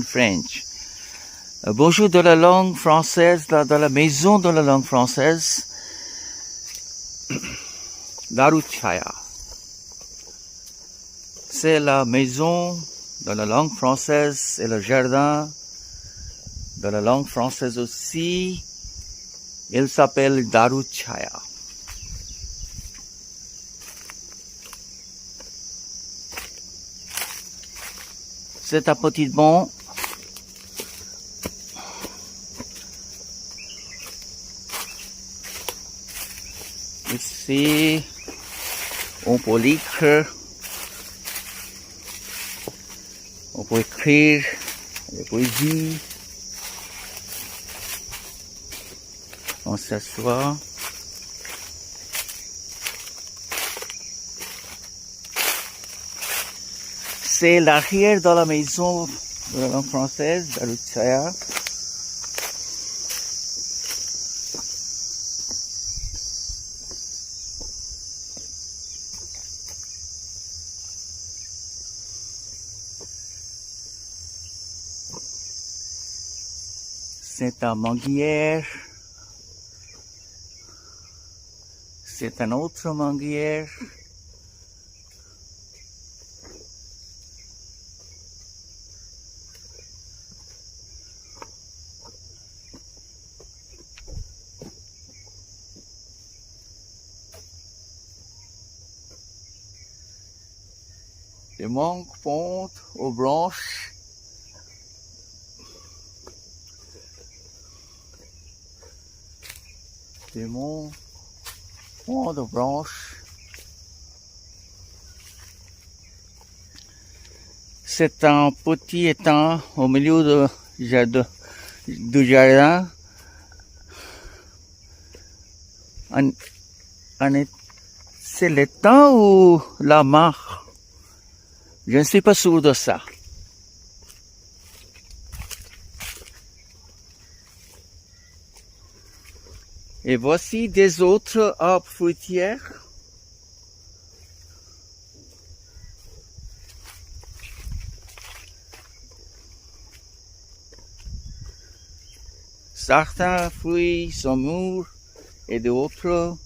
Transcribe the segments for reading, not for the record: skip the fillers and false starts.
in French. Bonjour de la langue française, dans la maison de la langue française. Daruchaya. C'est la maison de la langue française et le jardin de la langue française aussi. Il s'appelle Daruchaya. C'est un petit banc. Ici, on peut lire, on peut écrire des poésies. On s'assoit. C'est l'arrière de la maison de la langue française, Daruchaya. C'est un manguière. C'est un autre manguière. Les mangues pondent aux branches. Les mangues pondent aux branches. C'est un petit étang au milieu du jardin. C'est l'étang ou la mare? Je ne suis pas sûr de ça. Et voici des autres arbres fruitiers. Certains fruits sont mûrs et d'autres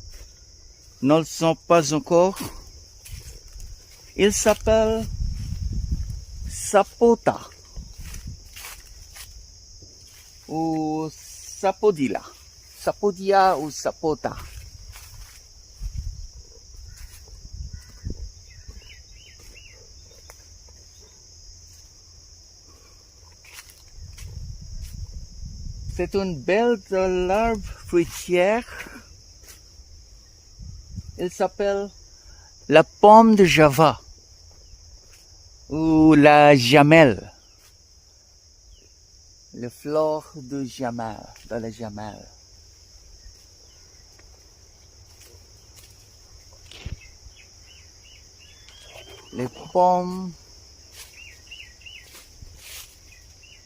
ne le sont pas encore. Ils s'appellent sapota ou sapodilla. Sapodia ou sapota. C'est une belle de l'arbre fruitière. Il s'appelle la pomme de Java ou la jamelle. Le fleur de jamelle, de la jamelle. Les pommes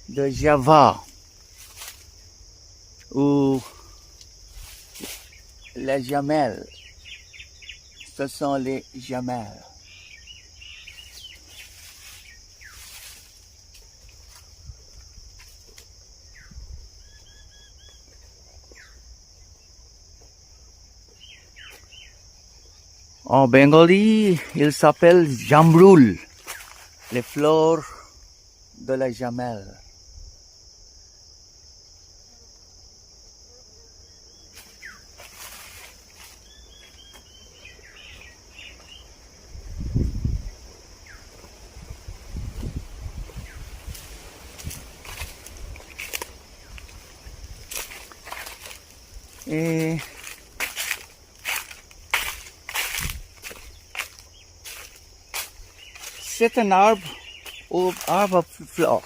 de Java ou la jamelle. Ce sont les jamelles. En bengali, il s'appelle jambrul, les fleurs de la jamelle. Et c'est un arbre à fleurs.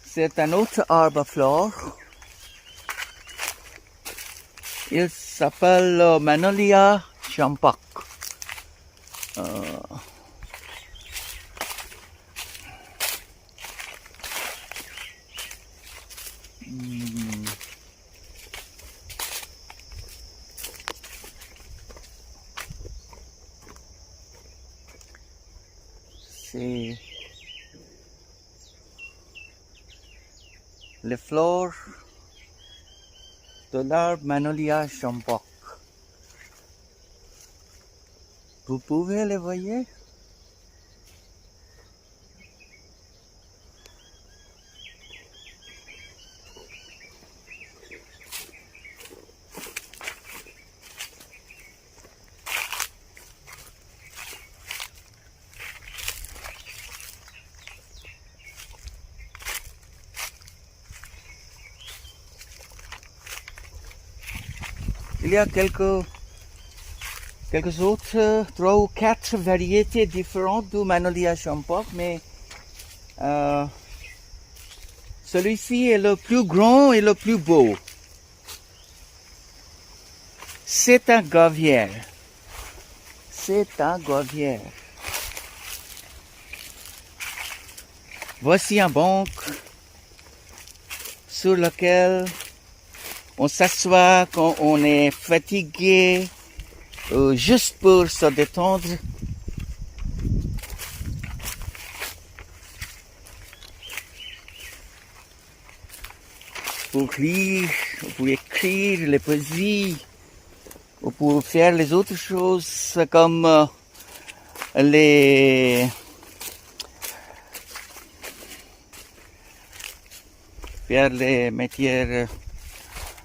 C'est un autre arbre à fleurs. Il s'appelle Magnolia champak. les fleurs de l'arbre Magnolia champak. Vous pouvez les voir? Il y a quelques autres, 3 ou 4 variétés différentes du Magnolia champak, mais celui-ci est le plus grand et le plus beau. C'est un gauvière. C'est un gauvière. Voici un banc sur lequel on s'assoit quand on est fatigué, juste pour se détendre. Pour lire, pour écrire les poésies, ou pour faire les autres choses comme faire les métiers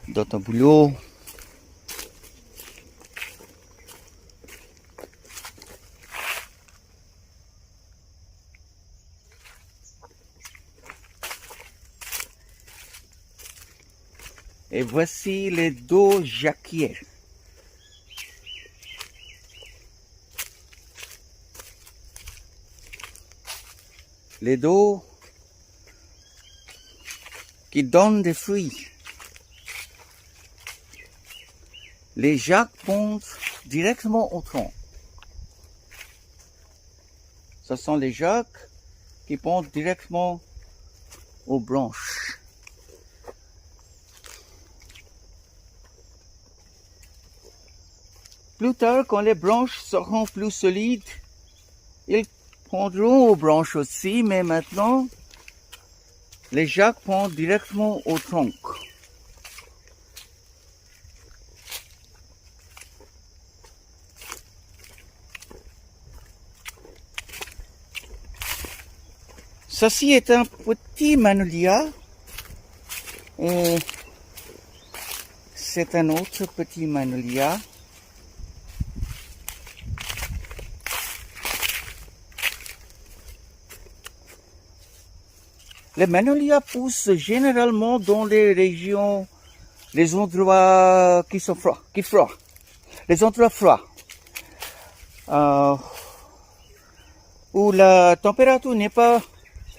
dans ton boulot. Et voici les 2 jacquiers. Les 2 qui donnent des fruits. Les jacques pondent directement au tronc. Ce sont les jacques qui pondent directement aux branches. Plus tard, quand les branches seront plus solides, ils pondront aux branches aussi, mais maintenant, les jacques pondent directement au tronc. Ceci est un petit magnolia et c'est un autre petit magnolia. Les magnolias poussent généralement dans les régions, les endroits qui sont froids, les endroits froids, où la température n'est pas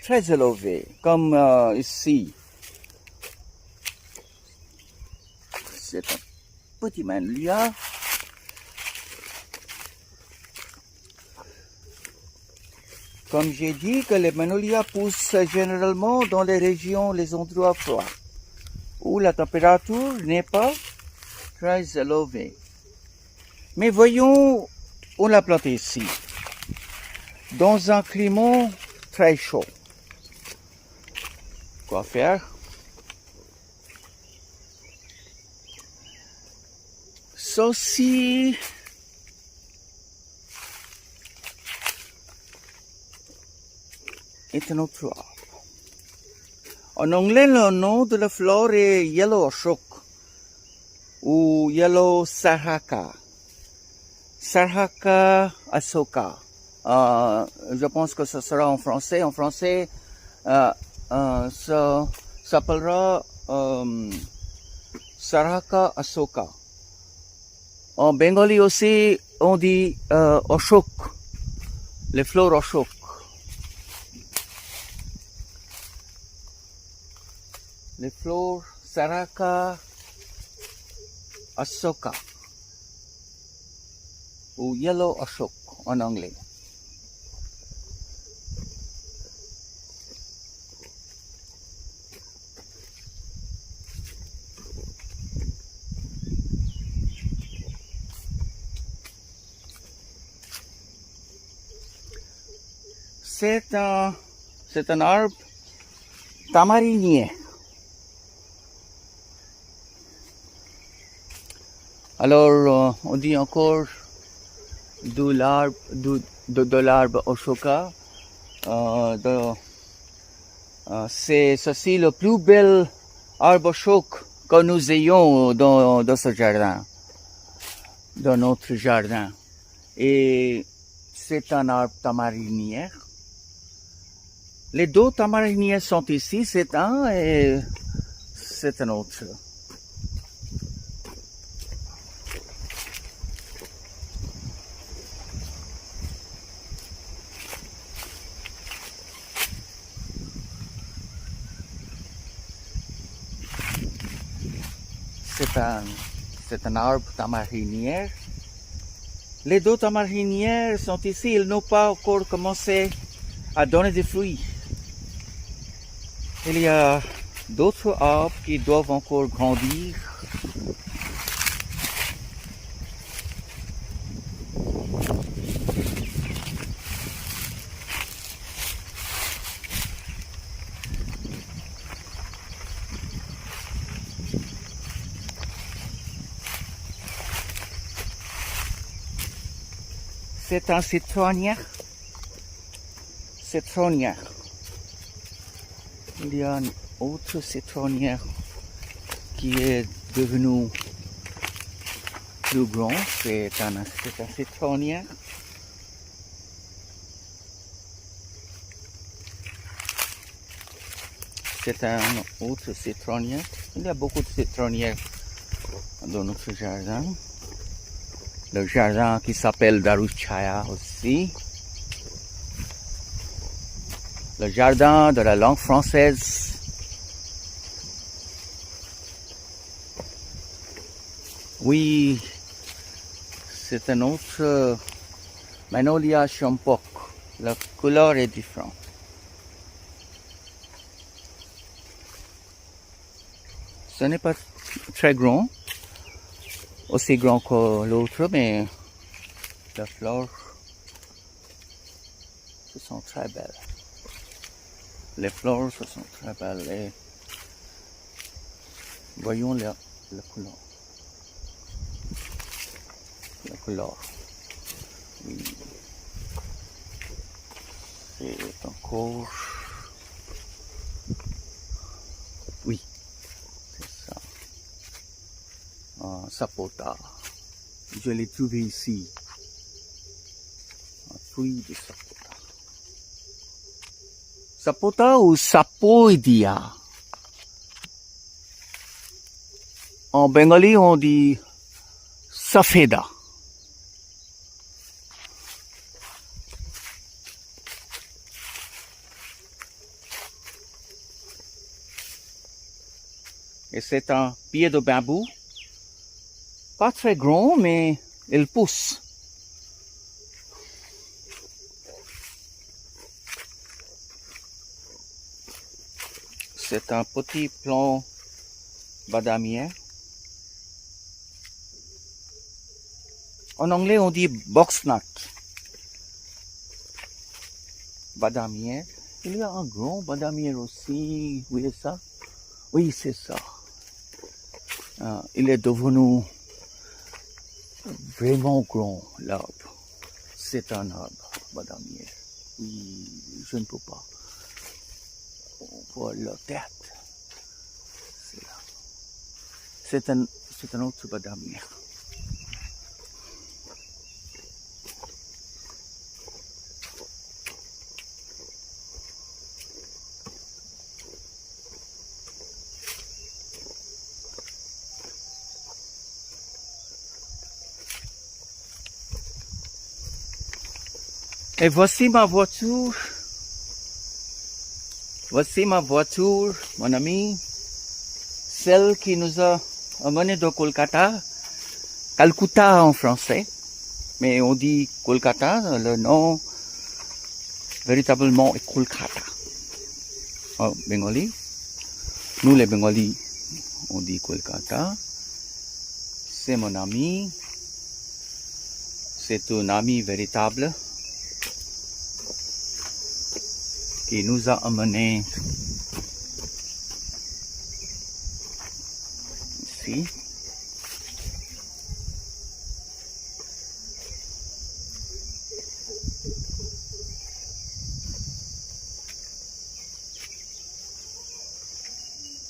très élevée, comme ici. C'est un petit magnolia. Comme j'ai dit que les magnolias poussent généralement dans les régions, les endroits froids, où la température n'est pas très élevée. Mais voyons, on l'a planté ici, dans un climat très chaud. Quoi faire? Ceci est un autre arbre. En anglais, le nom de la fleur est Yellow Ashok ou Yellow Sarhaka. Sarhaka Asoka. Je pense que ce sera en français. En français, ça s'appellera Sarhaka Asoka. En bengali aussi, on dit Ashok, les fleurs Ashok. Les fleurs Sarhaka Asoka ou Yellow Ashok en anglais. C'est un arbre tamarinier. Alors, on dit encore de l'arbre Ashoka. C'est ceci le plus bel arbre Ashoka que nous ayons dans ce jardin, dans notre jardin. Et c'est un arbre tamarinière. Les deux tamarinières sont ici, c'est un et c'est un autre. C'est un arbre tamarinière. Les deux tamarinières sont ici, ils n'ont pas encore commencé à donner des fruits. Il y a d'autres arbres qui doivent encore grandir. C'est un citronnier. Il y a un autre citronnier qui est devenu plus grand. C'est un citronnier. C'est un autre citronnier. Il y a beaucoup de citronniers dans notre jardin. Le jardin qui s'appelle Daruchaya aussi. Le jardin de la langue française. Oui, c'est un autre Magnolia Champok. La couleur est différente. Ce n'est pas très grand, aussi grand que l'autre, mais les fleurs, ce sont très belles. Les fleurs, ce sont très belles. Et voyons la couleur. La couleur. Oui. C'est encore... Oui, c'est ça. Un sapota. Je l'ai trouvé ici. Un fruit de sapota. Sapota ou sapoidia. En bengali, on dit safeda. Et c'est un pied de bambou. Pas très grand, mais il pousse. C'est un petit plant badamier. En anglais, on dit boxnut. Badamier. Il y a un grand badamier aussi. Oui, c'est ça? Oui, c'est ça. Il est devenu vraiment grand, l'arbre. C'est un arbre badamier. Oui, je ne peux pas. On voit la tête. C'est là. C'est un autre badamier. Et voici ma voiture. Voici ma voiture, mon ami. Celle qui nous a amené de Kolkata. Calcutta en français. Mais on dit Kolkata. Le nom véritablement est Kolkata. En bengali. Nous les bengalis, on dit Kolkata. C'est mon ami. C'est un ami véritable. Qui nous a amenés ici.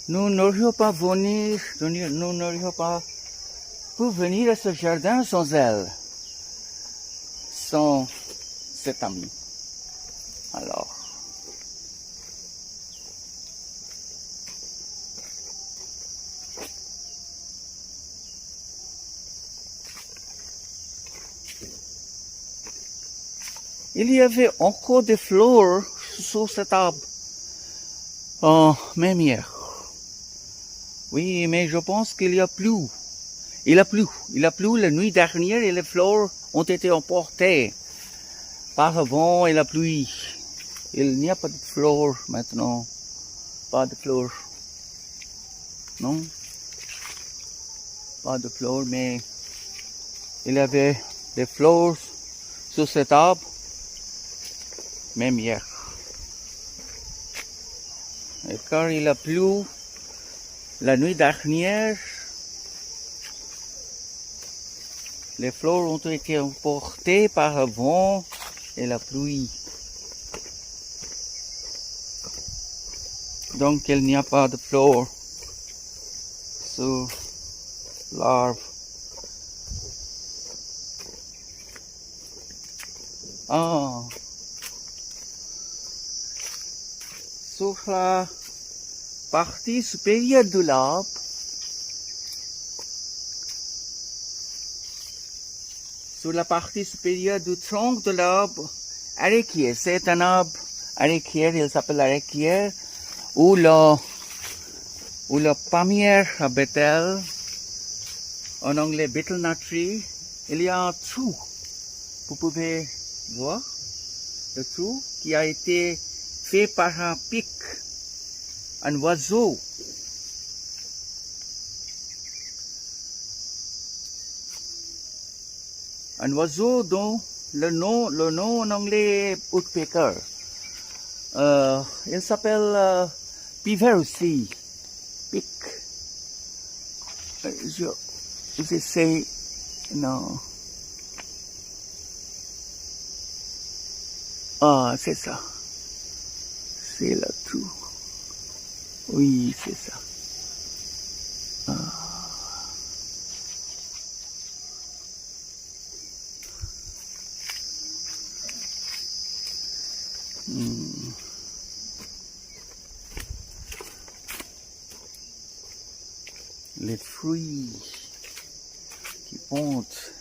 nous n'aurions pas nous n'aurions pas pu venir à ce jardin sans elle, sans cet ami. Alors, il y avait encore des fleurs sous cet arbre. Oh, même hier. Oui, mais je pense qu'il y a plu. Il a plu la nuit dernière et les fleurs ont été emportées par le vent et la pluie. Il n'y a pas de fleurs maintenant. Pas de fleurs. Non? Pas de fleurs, mais il y avait des fleurs sur cet arbre, même hier. Et quand il a plu la nuit dernière, les fleurs ont été emportées par le vent et la pluie. Donc il n'y a pas de fleurs sur l'arbre. Ah. Sur la partie supérieure de l'arbre, sur la partie supérieure du tronc de l'arbre, arequier, c'est un arbre arequier, il s'appelle arequier, ou le palmier à Bethel, en anglais betel nut tree, il y a un trou. Vous pouvez voir le trou qui a été fait par un pic, un oiseau. Un oiseau dont le nom en anglais est woodpecker. Il s'appelle beaver aussi. Pic. Je sais, non. Ah, c'est ça. C'est là tout. Oui, c'est ça. Ah. Les fruits qui montent.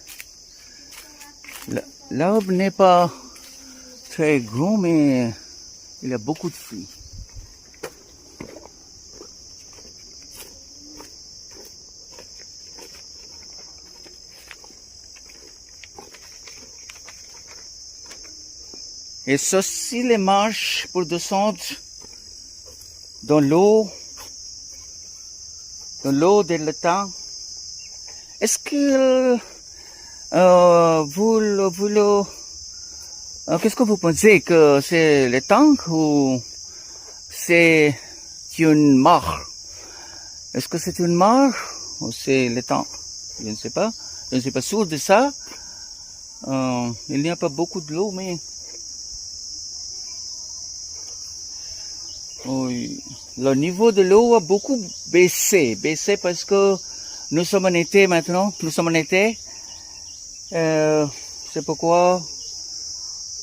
L'arbre n'est pas très grand, mais il a beaucoup de fruits. Et ceci les marches pour descendre dans l'eau de l'étang. Est-ce que qu'est-ce que vous pensez, que c'est l'étang ou c'est une mare? Est-ce que c'est une mare ou c'est l'étang? Je ne sais pas. Je ne suis pas sûr de ça. Il n'y a pas beaucoup de l'eau, mais oui, le niveau de l'eau a beaucoup baissé parce que nous sommes en été maintenant, c'est pourquoi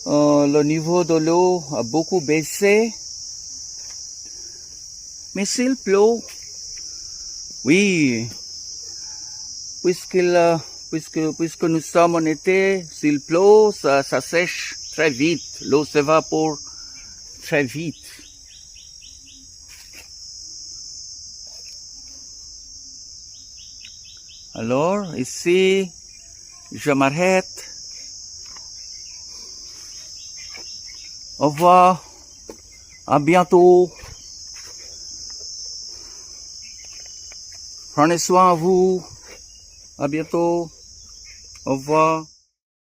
le niveau de l'eau a beaucoup baissé. Mais s'il pleut, oui, puisque nous sommes en été, s'il pleut, ça sèche très vite, l'eau s'évapore très vite. Alors, ici, je m'arrête. Au revoir. À bientôt. Prenez soin de vous. À bientôt. Au revoir.